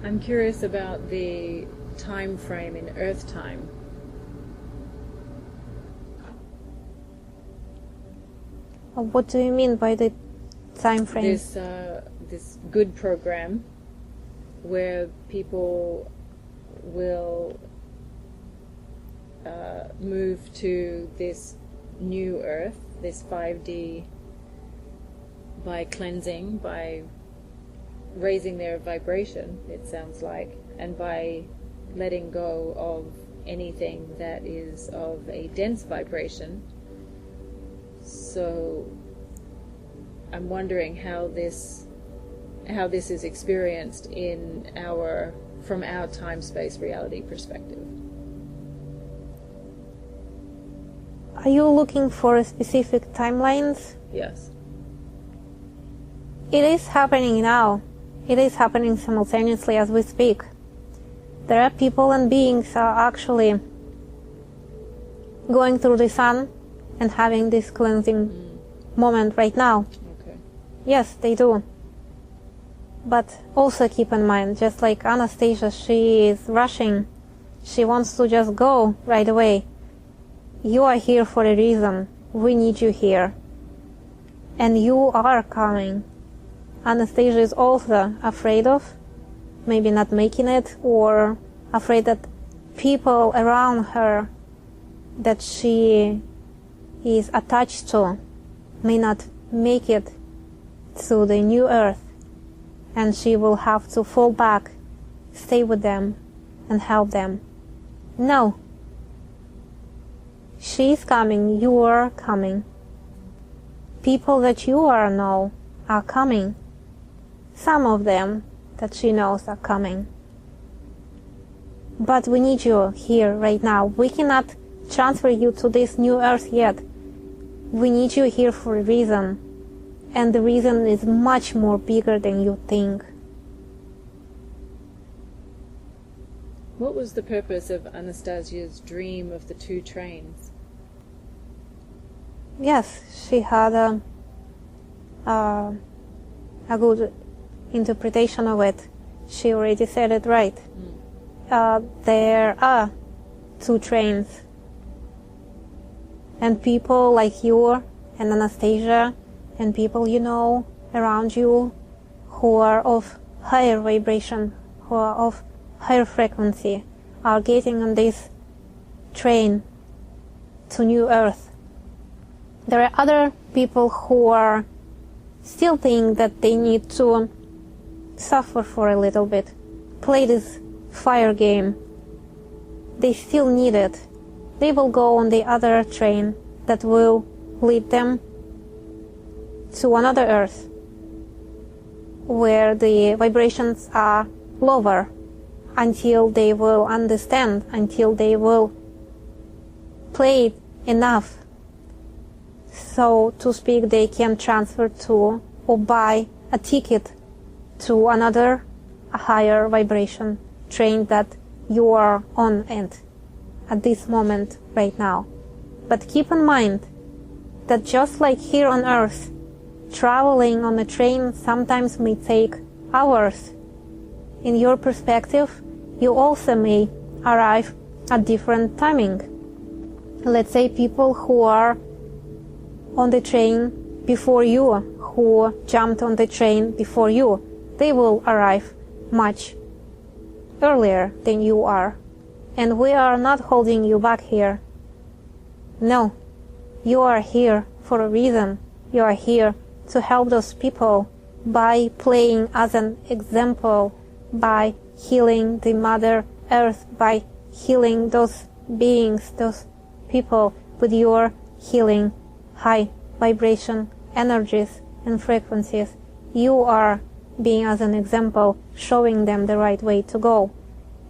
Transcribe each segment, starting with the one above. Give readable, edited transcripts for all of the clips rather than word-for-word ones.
I'm curious about the time frame in Earth time. What do you mean by the time frame? This good program where people will move to this new Earth, this 5D, by cleansing, by raising their vibration, it sounds like, and by letting go of anything that is of a dense vibration. So I'm wondering how this is experienced from our time-space reality perspective. Are you looking for specific timelines? Yes. It is happening now. It is happening simultaneously as we speak. There are people and beings are actually going through the sun and having this cleansing moment right now. Okay. Yes, they do. But also keep in mind, just like Anastasiya, she is rushing. She wants to just go right away. You are here for a reason. We need you here. And you are coming. Anastasiya is also afraid of maybe not making it, or afraid that people around her that she is attached to may not make it to the new Earth, and she will have to fall back, stay with them, and help them. No. She is coming, you are coming. People that you know are coming. Some of them that she knows are coming. But we need you here right now. We cannot transfer you to this new Earth yet. We need you here for a reason. And the reason is much more bigger than you think. What was the purpose of Anastasiya's dream of the 2 trains? Yes, she had a good interpretation of it. She already said it right. There are 2 trains. And people like you and Anastasiya and people you know around you who are of higher vibration, who are of higher frequency, are getting on this train to New Earth. There are other people who are still think that they need to suffer for a little bit, play this fire game. They still need it. They will go on the other train that will lead them to another Earth, where the vibrations are lower, until they will understand, until they will play enough, so to speak, they can transfer to or buy a ticket to another higher vibration train that you are on at this moment right now. But keep in mind that just like here on Earth, traveling on a train sometimes may take hours. In your perspective, you also may arrive at different timing. Let's say people who are on the train before you, who jumped on the train before you, they will arrive much earlier than you are. And we are not holding you back here. No, you are here for a reason. You are here to help those people by playing as an example, by healing the Mother Earth, by healing those beings, those people with your healing high vibration energies and frequencies. You are being as an example, showing them the right way to go.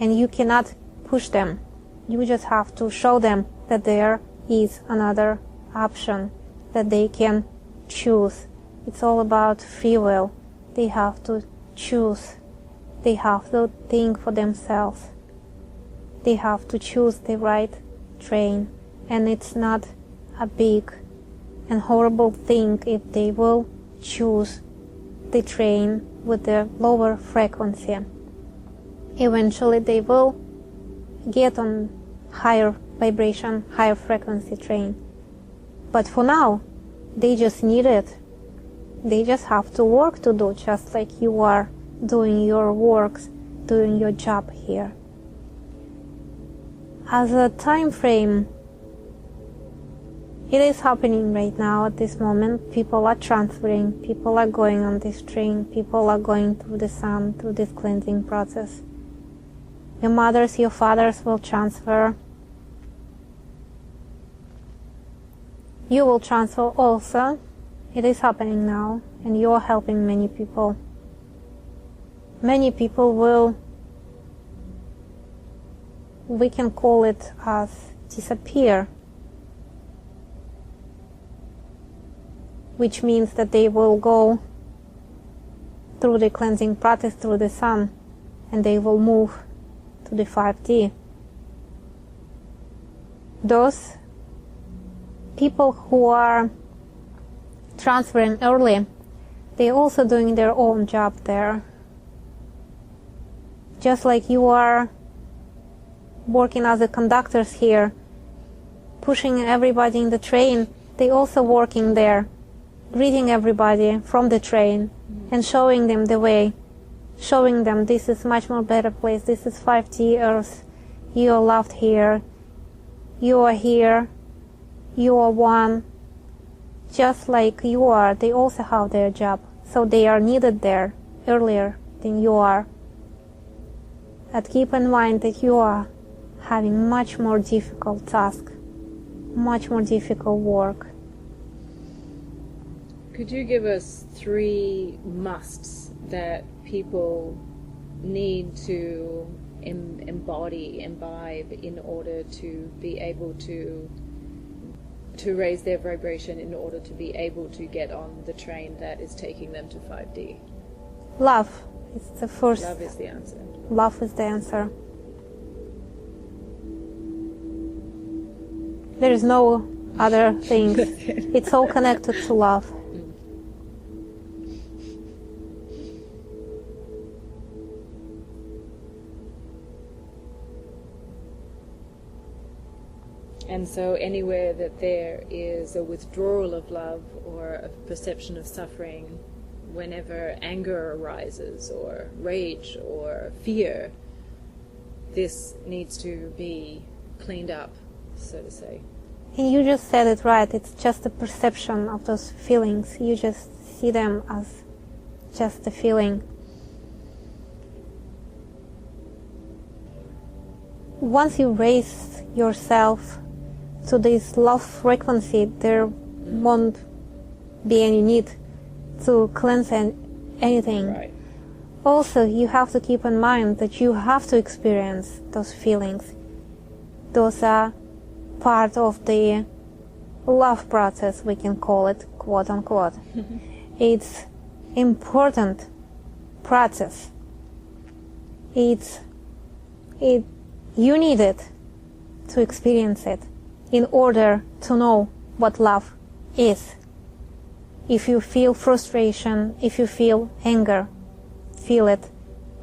And you cannot push them. You just have to show them that there is another option, that they can choose. It's all about free will. They have to choose. They have to think for themselves. They have to choose the right train. And it's not a big and horrible thing if they will choose the train with the lower frequency. Eventually they will get on higher vibration, higher frequency train. But for now, they just need it. They just have to work to do, just like you are doing your works, doing your job here. As a time frame, it is happening right now at this moment. People are transferring, people are going on this train, people are going through the sun, through this cleansing process. Your mothers, your fathers will transfer. You will transfer also. It is happening now, and you are helping many people. Many people will, we can call it as disappear, which means that they will go through the cleansing process through the sun, and they will move to the 5D. Those people who are transferring early, they're also doing their own job there. Just like you are working as a conductors here, pushing everybody in the train, they also working there, greeting everybody from the train and showing them the way, showing them this is much more better place, this is 5D Earth, you are loved here, you are here, you are one. Just like you are, they also have their job, so they are needed there earlier than you are. But keep in mind that you are having much more difficult task, much more difficult work. Could you give us 3 musts that people need to imbibe in order to be able to raise their vibration, in order to be able to get on the train that is taking them to 5D? Love is the first. Love is the answer. Love is the answer. There is no other thing. It's all connected to love. And so anywhere that there is a withdrawal of love or a perception of suffering, whenever anger arises or rage or fear, this needs to be cleaned up, so to say. And you just said it right. It's just a perception of those feelings. You just see them as just a feeling. Once you raise yourself to this love frequency, there won't be any need to cleanse anything. Right. Also, you have to keep in mind that you have to experience those feelings. Those are part of the love process, we can call it, quote unquote. It's important process. You need it to experience it in order to know what love is. If you feel frustration, if you feel anger, feel it.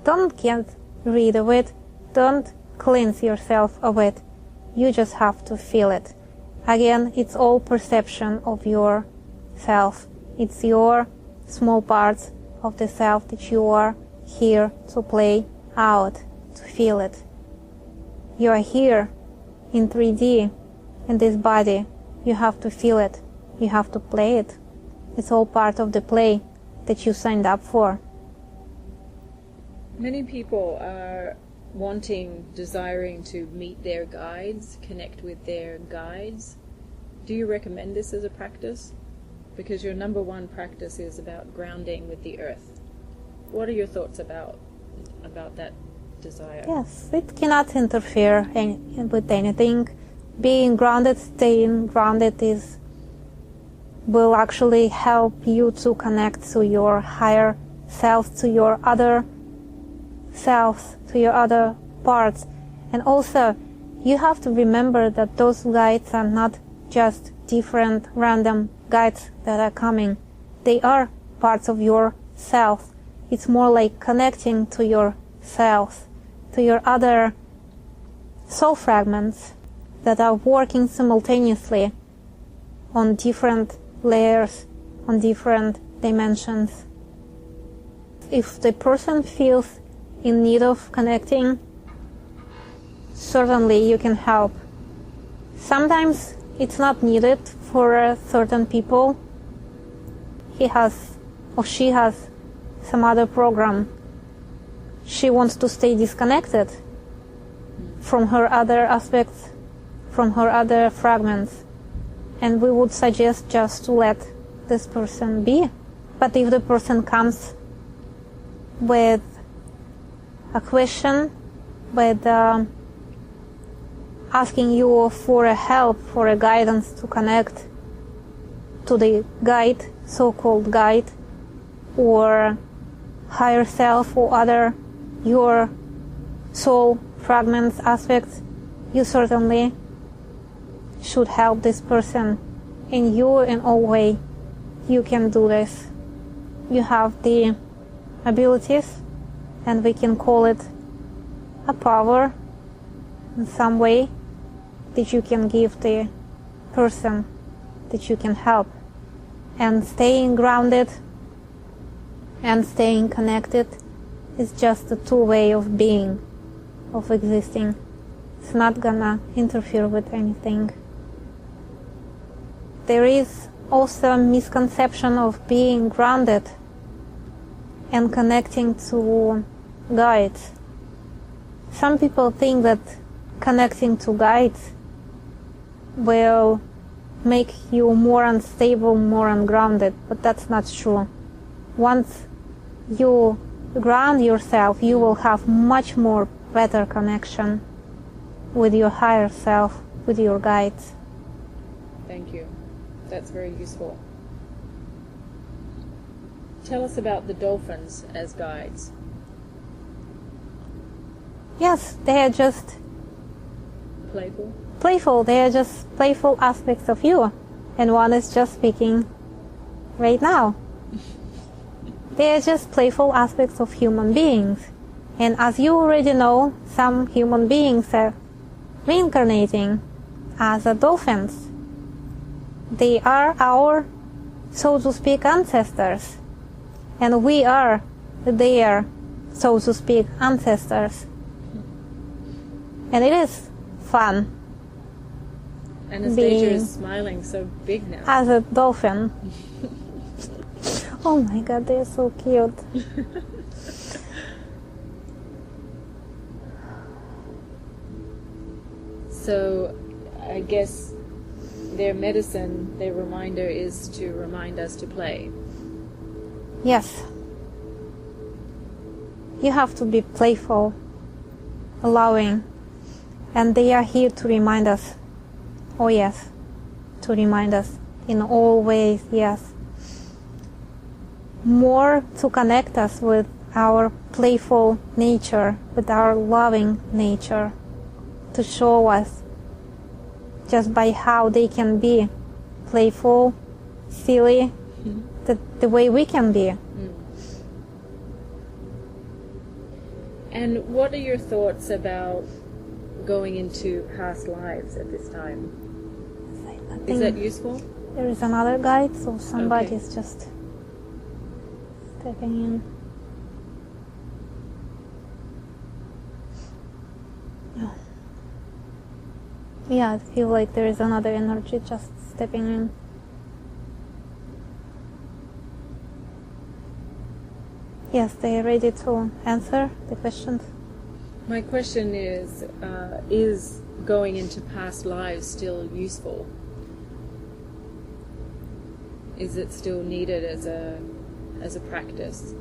Don't get rid of it. Don't cleanse yourself of it. You just have to feel it. Again, it's all perception of your self. It's your small parts of the self that you are here to play out, to feel it. You are here in 3D, in this body. You have to feel it. You have to play it. It's all part of the play that you signed up for. Many people are desiring to meet their guides, connect with their guides. Do you recommend this as a practice? Because your number one practice is about grounding with the earth. What are your thoughts about that desire? Yes, it cannot interfere with anything. Being grounded, staying grounded will actually help you to connect to your higher self, to your other selves, to your other parts. And also, you have to remember that those guides are not just different random guides that are coming. They are parts of your self. It's more like connecting to your self, to your other soul fragments that are working simultaneously on different layers, on different dimensions. If the person feels in need of connecting, certainly you can help. Sometimes it's not needed for certain people. He has or she has some other program. She wants to stay disconnected from her other aspects, from her other fragments. And we would suggest just to let this person be. But if the person comes with a question, with asking you for a help, for a guidance to connect to the guide, so-called guide, or higher self, or other your soul fragments, aspects, you certainly should help this person. And you, in all way, you can do this. You have the abilities, and we can call it a power in some way that you can give the person, that you can help. And staying grounded and staying connected is just a two-way of being, of existing. It's not gonna interfere with anything. There is also a misconception of being grounded and connecting to guides. Some people think that connecting to guides will make you more unstable, more ungrounded, but that's not true. Once you ground yourself, you will have much more better connection with your higher self, with your guides. Thank you. That's very useful. Tell us about the dolphins as guides. Yes, they are just playful. They are just playful aspects of you. And one is just speaking right now. They are just playful aspects of human beings. And as you already know, some human beings are reincarnating as dolphins. They are our, so to speak, ancestors. And we are their, so to speak, ancestors. And it is fun. Anastasia is smiling so big now. As a dolphin. Oh my god, they're so cute. So, I guess their medicine, their reminder is to remind us to play. Yes. You have to be playful, allowing, and they are here to remind us. Oh yes, to remind us in all ways, yes. More to connect us with our playful nature, with our loving nature, to show us just by how they can be playful, silly, the way we can be. And what are your thoughts about going into past lives at this time? Is that useful? There is another guide, so somebody is just stepping in. Yeah, I feel like there is another energy just stepping in. Yes, they are ready to answer the questions. My question is going into past lives still useful? Is it still needed as a practice?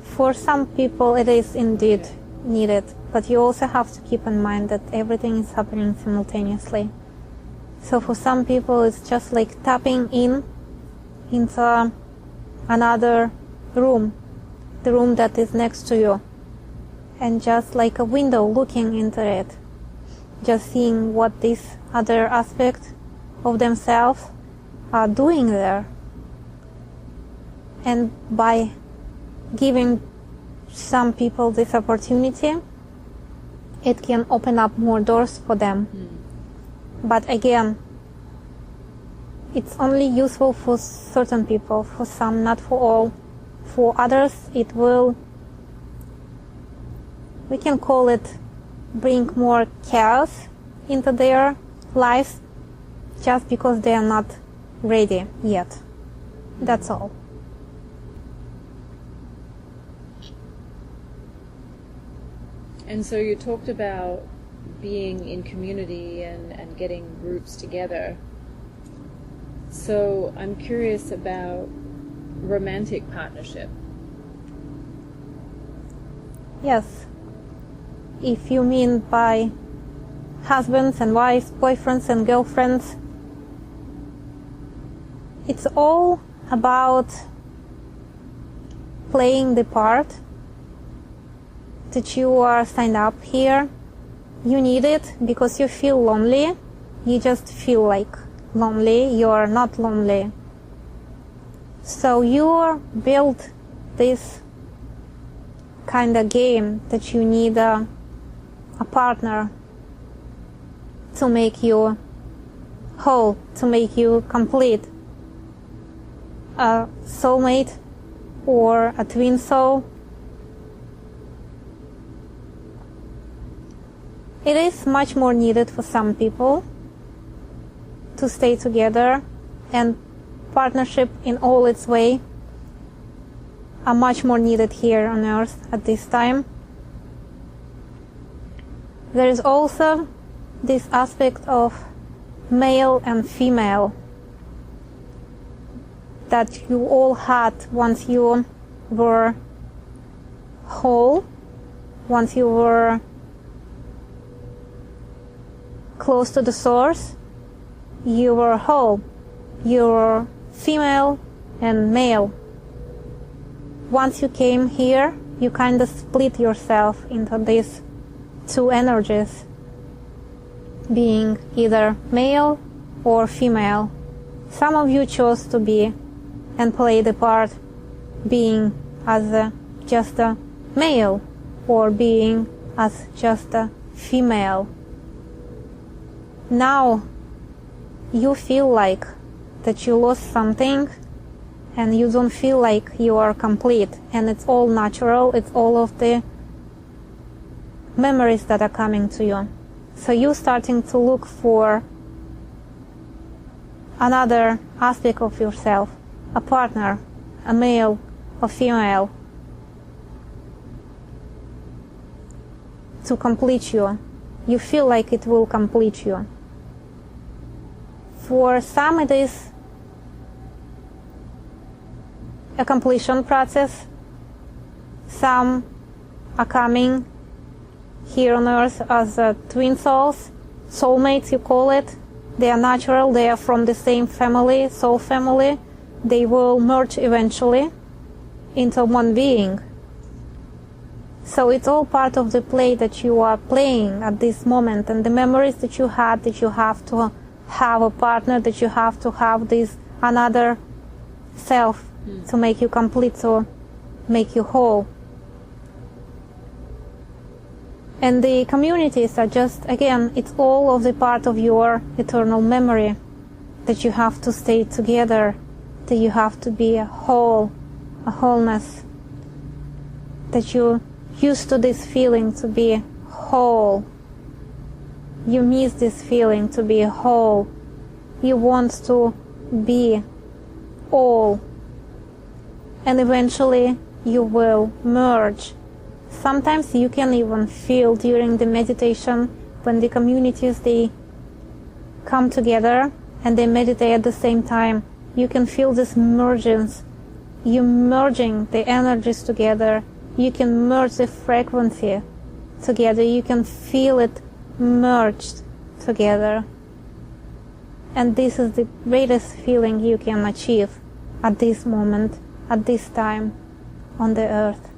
For some people it is indeed needed, but you also have to keep in mind that everything is happening simultaneously. So for some people it's just like tapping into another room, the room that is next to you, and just like a window looking into it, just seeing what this other aspect of themselves are doing there. And by giving some people this opportunity, it can open up more doors for them. But again, it's only useful for certain people, for some, not for all. For others, it will, we can call it, bring more chaos into their lives just because they are not ready yet. That's all. And so you talked about being in community and getting groups together. So I'm curious about romantic partnership. Yes. If you mean by husbands and wives, boyfriends and girlfriends, it's all about playing the part that you are signed up here. You need it because you feel lonely. You just feel like lonely. You are not lonely. So you build this kind of game that you need a partner to make you whole, to make you complete. A soulmate or a twin soul. It is much more needed for some people to stay together, and partnership in all its way are much more needed here on Earth at this time. There is also this aspect of male and female that you all had once you were whole, once you were close to the source. You were whole. You were female and male. Once you came here, you kind of split yourself into these two energies, being either male or female. Some of you chose to be and play the part being as just a male or being as just a female. Now you feel like that you lost something and you don't feel like you are complete, and it's all natural. It's all of the memories that are coming to you. So you're starting to look for another aspect of yourself, a partner, a male or female, to complete you. You feel like it will complete you. For some it is a completion process. Some are coming here on Earth as twin souls, soulmates you call it. They are natural, they are from the same family, soul family. They will merge eventually into one being. So it's all part of the play that you are playing at this moment, and the memories that you had, that you have to have a partner, that you have to have this another self to make you complete, to make you whole. And the communities are just, again, it's all of the part of your eternal memory, that you have to stay together, that you have to be a whole, a wholeness, that you used to this feeling to be whole. You miss this feeling to be whole. You want to be all. And eventually you will merge. Sometimes you can even feel during the meditation, when the communities, they come together and they meditate at the same time, you can feel this mergence. You merging the energies together. You can merge the frequency together. You can feel it merged together. And this is the greatest feeling you can achieve at this moment, at this time on the Earth.